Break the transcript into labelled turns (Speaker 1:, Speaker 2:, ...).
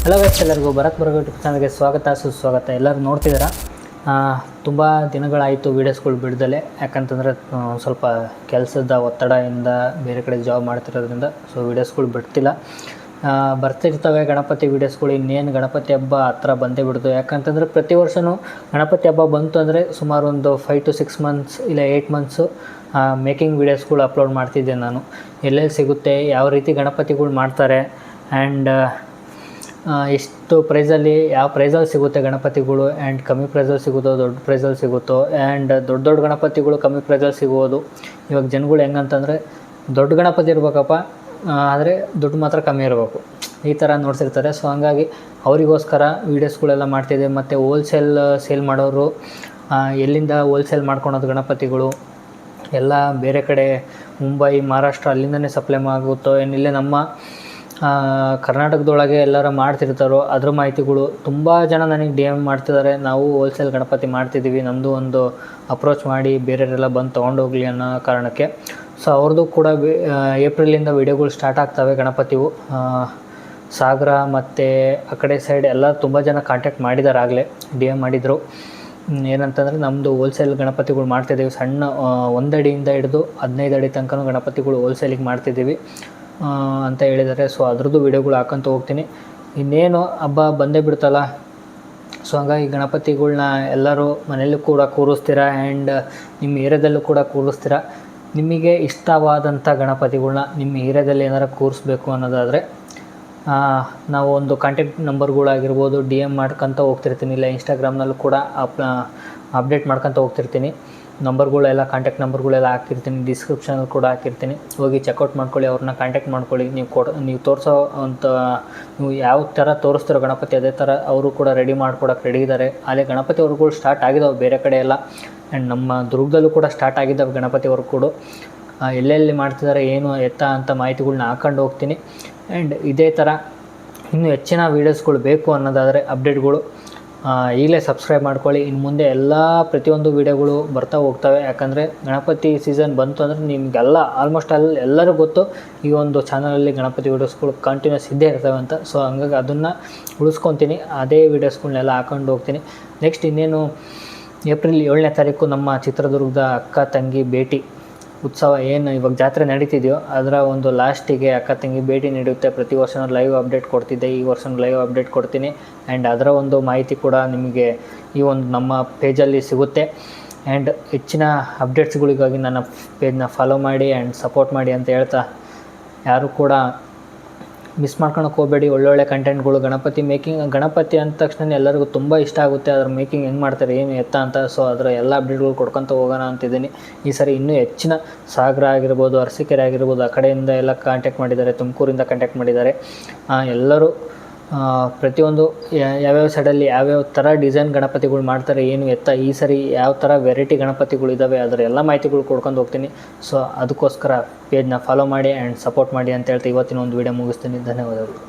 Speaker 1: Hello guys, ಎಲ್ಲರಿಗೂ Bharat YouTube ಚಾನಲ್ಗೆ ಸ್ವಾಗತ ಸುಸ್ವಾಗತ. ಎಲ್ಲರೂ ನೋಡ್ತಿದ್ದೀರಾ. ತುಂಬ ದಿನಗಳಾಯಿತು ವೀಡಿಯೋಸ್ಗಳು ಬಿಡ್ದಲೆ, ಯಾಕಂತಂದರೆ ಸ್ವಲ್ಪ ಕೆಲಸದ ಒತ್ತಡದಿಂದ ಬೇರೆ ಕಡೆ ಜಾಬ್ ಮಾಡ್ತಿರೋದ್ರಿಂದ ವೀಡಿಯೋಸ್ಗಳು ಬಿಡ್ತಿಲ್ಲ. ಬರ್ತಿರ್ತವೆ ಗಣಪತಿ ವೀಡಿಯೋಸ್ಗಳು. ಇನ್ನೇನು ಗಣಪತಿ ಹಬ್ಬ ಹತ್ರ ಬಂದೇ ಬಿಡ್ತು. ಯಾಕಂತಂದರೆ ಪ್ರತಿ ವರ್ಷವೂ ಗಣಪತಿ ಹಬ್ಬ ಬಂತು ಅಂದರೆ ಸುಮಾರು ಒಂದು 5 to 6 months ಇಲ್ಲ 8 months ಮೇಕಿಂಗ್ ವೀಡಿಯೋಸ್ಗಳು ಅಪ್ಲೋಡ್ ಮಾಡ್ತಿದ್ದೆ ನಾನು. ಎಲ್ಲೆಲ್ಲಿ ಸಿಗುತ್ತೆ, ಯಾವ ರೀತಿ ಗಣಪತಿಗಳು ಮಾಡ್ತಾರೆ, ಆ್ಯಂಡ್ ಎಷ್ಟು ಪ್ರೈಸಲ್ಲಿ ಯಾವ ಪ್ರೈಸಲ್ಲಿ ಸಿಗುತ್ತೆ ಗಣಪತಿಗಳು, ಆ್ಯಂಡ್ ಕಮ್ಮಿ ಪ್ರೈಸಲ್ಲಿ ಸಿಗುತ್ತೋ ದೊಡ್ಡ ಪ್ರೈಸಲ್ಲಿ ಸಿಗುತ್ತೋ, ಆ್ಯಂಡ್ ದೊಡ್ಡ ದೊಡ್ಡ ಗಣಪತಿಗಳು ಕಮ್ಮಿ ಪ್ರೈಸಲ್ಲಿ ಸಿಗೋದು. ಇವಾಗ ಜನಗಳು ಹೆಂಗಂತಂದರೆ ದೊಡ್ಡ ಗಣಪತಿ ಇರಬೇಕಪ್ಪ, ಆದರೆ ದುಡ್ಡು ಮಾತ್ರ ಕಮ್ಮಿ ಇರಬೇಕು, ಈ ಥರ ನೋಡ್ತಿರ್ತಾರೆ. ಸೊ ಹಂಗಾಗಿ ಅವರಿಗೋಸ್ಕರ ವೀಡಿಯೋಸ್ಗಳೆಲ್ಲ ಮಾಡ್ತಿದ್ದೆ. ಮತ್ತು ಹೋಲ್ಸೇಲ್ ಸೇಲ್ ಮಾಡೋರು ಎಲ್ಲಿಂದ ಹೋಲ್ಸೇಲ್ ಮಾಡ್ಕೊಳೋದು ಗಣಪತಿಗಳು ಎಲ್ಲ ಬೇರೆ ಕಡೆ ಮುಂಬೈ, ಮಹಾರಾಷ್ಟ್ರ ಅಲ್ಲಿಂದನೇ ಸಪ್ಲೈ ಆಗುತ್ತೋ ಏನಿಲ್ಲೇ ನಮ್ಮ ಕರ್ನಾಟಕದೊಳಗೆ ಎಲ್ಲರೂ ಮಾಡ್ತಿರ್ತಾರೋ ಅದ್ರ ಮಾಹಿತಿಗಳು ತುಂಬ ಜನ ನನಗೆ DM ಮಾಡ್ತಿದ್ದಾರೆ. ನಾವು ಹೋಲ್ಸೇಲ್ ಗಣಪತಿ ಮಾಡ್ತಿದ್ದೀವಿ, ನಮ್ಮದು ಒಂದು ಅಪ್ರೋಚ್ ಮಾಡಿ ಬೇರೆಯವರೆಲ್ಲ ಬಂದು ತೊಗೊಂಡೋಗ್ಲಿ ಅನ್ನೋ ಕಾರಣಕ್ಕೆ. ಸೊ ಅವ್ರದ್ದು ಕೂಡ ಏಪ್ರಿಲಿಂದ ವೀಡಿಯೋಗಳು ಸ್ಟಾರ್ಟ್ ಆಗ್ತವೆ ಗಣಪತಿವು. ಸಾಗರ ಮತ್ತು ಆ ಕಡೆ ಸೈಡ್ ಎಲ್ಲ ತುಂಬ ಜನ ಕಾಂಟ್ಯಾಕ್ಟ್ ಮಾಡಿದ್ದಾರೆ, ಆಗಲೇ DM ಮಾಡಿದರು. ಏನಂತಂದರೆ ನಮ್ಮದು ಹೋಲ್ಸೇಲ್ ಗಣಪತಿಗಳು ಮಾಡ್ತಿದ್ದೀವಿ, ಸಣ್ಣ 1 ಅಡಿಯಿಂದ ಹಿಡಿದು 15 ಅಡಿ ತನಕ ಗಣಪತಿಗಳು ಹೋಲ್ಸೇಲಿಗೆ ಮಾಡ್ತಿದ್ದೀವಿ ಅಂತ ಹೇಳಿದ್ದಾರೆ. ಸೊ ಅದ್ರದ್ದು ವೀಡಿಯೋಗಳು ಹಾಕೊಂತ ಹೋಗ್ತೀನಿ. ಇನ್ನೇನು ಹಬ್ಬ ಬಂದೇ ಬಿಡ್ತಲ್ಲ, ಸೊ ಹಂಗಾಗಿ ಗಣಪತಿಗಳ್ನ ಎಲ್ಲರೂ ಮನೆಯಲ್ಲೂ ಕೂಡ ಕೂರಿಸ್ತೀರ, ಆ್ಯಂಡ್ ನಿಮ್ಮ ಏರಿಯಾದಲ್ಲೂ ಕೂಡ ಕೂರಿಸ್ತೀರ. ನಿಮಗೆ ಇಷ್ಟವಾದಂಥ ಗಣಪತಿಗಳ್ನ ನಿಮ್ಮ ಏರಿಯಾದಲ್ಲಿ ಏನಾರು ಕೂರಿಸ್ಬೇಕು ಅನ್ನೋದಾದರೆ ನಾವು ಒಂದು ಕಾಂಟ್ಯಾಕ್ಟ್ ನಂಬರ್ಗಳಾಗಿರ್ಬೋದು DM ಮಾಡ್ಕೊತ ಹೋಗ್ತಿರ್ತೀನಿ, ಇಲ್ಲ ಇನ್ಸ್ಟಾಗ್ರಾಮ್ನಲ್ಲೂ ಕೂಡ ಅಪ್ಡೇಟ್ ಮಾಡ್ಕೊತ ಹೋಗ್ತಿರ್ತೀನಿ. ನಂಬರ್ಗಳೆಲ್ಲ ಕಾಂಟ್ಯಾಕ್ಟ್ ನಂಬರ್ಗಳೆಲ್ಲ ಹಾಕಿರ್ತೀನಿ, ಡಿಸ್ಕ್ರಿಪ್ಷನಲ್ಲಿ ಕೂಡ ಹಾಕಿರ್ತೀನಿ. ಹೋಗಿ ಚೆಕ್ಔಟ್ ಮಾಡ್ಕೊಳ್ಳಿ, ಅವ್ರನ್ನ ಕಾಂಟ್ಯಾಕ್ಟ್ ಮಾಡ್ಕೊಳ್ಳಿ. ನೀವು ತೋರಿಸೋ ಅಂತ ನೀವು ಯಾವ ಥರ ತೋರಿಸ್ತಿರೋ ಗಣಪತಿ ಅದೇ ಥರ ಅವರು ಕೂಡ ರೆಡಿ ಮಾಡ್ಕೊಡೋಕೆ ರೆಡಿ ಇದ್ದಾರೆ. ಅಲ್ಲೇ ಗಣಪತಿ ವರ್ಕ್ಗಳು ಸ್ಟಾರ್ಟ್ ಆಗಿದ್ದಾವೆ ಬೇರೆ ಕಡೆ ಎಲ್ಲ, ಆ್ಯಂಡ್ ನಮ್ಮ ದುರ್ಗದಲ್ಲೂ ಕೂಡ ಸ್ಟಾರ್ಟ್ ಆಗಿದ್ದಾವೆ ಗಣಪತಿ ವರ್ಕ್ಗಳು. ಎಲ್ಲೆಲ್ಲಿ ಮಾಡ್ತಿದ್ದಾರೆ ಏನು ಎತ್ತ ಅಂತ ಮಾಹಿತಿಗಳ್ನ ಹಾಕೊಂಡು ಹೋಗ್ತೀನಿ. ಆ್ಯಂಡ್ ಇದೇ ಥರ ಇನ್ನೂ ಹೆಚ್ಚಿನ ವೀಡಿಯೋಸ್ಗಳು ಬೇಕು ಅನ್ನೋದಾದರೆ ಅಪ್ಡೇಟ್ಗಳು ಈಗಲೇ ಸಬ್ಸ್ಕ್ರೈಬ್ ಮಾಡ್ಕೊಳ್ಳಿ. ಇನ್ನು ಮುಂದೆ ಪ್ರತಿಯೊಂದು ವೀಡಿಯೋಗಳು ಬರ್ತಾ ಹೋಗ್ತವೆ. ಯಾಕಂದರೆ ಗಣಪತಿ ಸೀಸನ್ ಬಂತು ಅಂದರೆ ನಿಮಗೆಲ್ಲ ಆಲ್ಮೋಸ್ಟ್ ಎಲ್ಲರಿಗೂ ಗೊತ್ತು ಈ ಒಂದು ಚಾನಲಲ್ಲಿ ಗಣಪತಿ ವೀಡಿಯೋಸ್ಗಳು ಕಂಟಿನ್ಯೂಸ್ ಇದ್ದೇ ಇರ್ತವೆ ಅಂತ. ಸೊ ಹಂಗಾಗಿ ಅದನ್ನು ಉಳಿಸ್ಕೊತೀನಿ, ಅದೇ ವೀಡಿಯೋಸ್ಗಳನ್ನೆಲ್ಲ ಹಾಕೊಂಡು ಹೋಗ್ತೀನಿ. ನೆಕ್ಸ್ಟ್ ಇನ್ನೇನು ಏಪ್ರಿಲ್ 7ನೇ ತಾರೀಕು ನಮ್ಮ ಚಿತ್ರದುರ್ಗದ ಅಕ್ಕ ತಂಗಿ ಭೇಟಿ ಉತ್ಸವ ಏನು ಇವಾಗ ಜಾತ್ರೆ ನಡೀತಿದೆಯೋ ಅದರ ಒಂದು ಲಾಸ್ಟಿಗೆ ಅಕ್ಕ ತಂಗಿ ಭೇಟಿ ನಡೆಯುತ್ತೆ. ಪ್ರತಿ ವರ್ಷ ಲೈವ್ ಅಪ್ಡೇಟ್ ಕೊಡ್ತಿದ್ದೆ, ಈ ವರ್ಷ ಲೈವ್ ಅಪ್ಡೇಟ್ ಕೊಡ್ತೀನಿ. ಆ್ಯಂಡ್ ಅದರ ಒಂದು ಮಾಹಿತಿ ಕೂಡ ನಿಮಗೆ ಈ ಒಂದು ನಮ್ಮ ಪೇಜಲ್ಲಿ ಸಿಗುತ್ತೆ. ಆ್ಯಂಡ್ ಹೆಚ್ಚಿನ ಅಪ್ಡೇಟ್ಸ್ಗಳಿಗಾಗಿ ನನ್ನ ಪೇಜ್ನ ಫಾಲೋ ಮಾಡಿ ಆ್ಯಂಡ್ ಸಪೋರ್ಟ್ ಮಾಡಿ ಅಂತ ಹೇಳ್ತಾ, ಯಾರು ಕೂಡ ಮಿಸ್ ಮಾಡ್ಕೊಳಕ್ಕೆ ಹೋಗಬೇಡಿ. ಒಳ್ಳೊಳ್ಳೆ ಕಂಟೆಂಟ್ಗಳು ಗಣಪತಿ ಅಂದ ತಕ್ಷಣ ಎಲ್ಲರಿಗೂ ತುಂಬ ಇಷ್ಟ ಆಗುತ್ತೆ, ಅದ್ರ ಮೇಕಿಂಗ್ ಹೆಂಗೆ ಮಾಡ್ತಾರೆ ಏನು ಎತ್ತ ಅಂತ. ಸೊ ಅದರ ಎಲ್ಲ ಅಪ್ಡೇಟ್ಗಳು ಕೊಡ್ಕೊತ ಹೋಗೋಣ ಅಂತಿದ್ದೀನಿ. ಈ ಸರಿ ಇನ್ನೂ ಹೆಚ್ಚಿನ ಸಾಗರ ಆಗಿರ್ಬೋದು, ಅರಸೀಕೆರೆ ಆಗಿರ್ಬೋದು, ಆ ಕಡೆಯಿಂದ ಎಲ್ಲ ಕಾಂಟ್ಯಾಕ್ಟ್ ಮಾಡಿದ್ದಾರೆ, ತುಮಕೂರಿಂದ ಕಾಂಟ್ಯಾಕ್ಟ್ ಮಾಡಿದ್ದಾರೆ. ಎಲ್ಲರೂ ಪ್ರತಿಯೊಂದು ಯಾವ್ಯಾವ ಸೈಡಲ್ಲಿ ಯಾವ್ಯಾವ ಥರ ಡಿಸೈನ್ ಗಣಪತಿಗಳು ಮಾಡ್ತಾರೆ ಏನು ಎತ್ತ, ಈ ಸರಿ ಯಾವ ಥರ ವೆರೈಟಿ ಗಣಪತಿಗಳು ಇದ್ದಾವೆ ಅದರ ಎಲ್ಲ ಮಾಹಿತಿಗಳು ಕೊಡ್ಕೊಂಡು ಹೋಗ್ತೀನಿ. ಸೊ ಅದಕ್ಕೋಸ್ಕರ ಪೇಜ್ನ ಫಾಲೋ ಮಾಡಿ ಆ್ಯಂಡ್ ಸಪೋರ್ಟ್ ಮಾಡಿ ಅಂತ ಹೇಳ್ತಾ ಇವತ್ತಿನ ಒಂದು ವೀಡಿಯೋ ಮುಗಿಸ್ತೀನಿ. ಧನ್ಯವಾದಗಳು.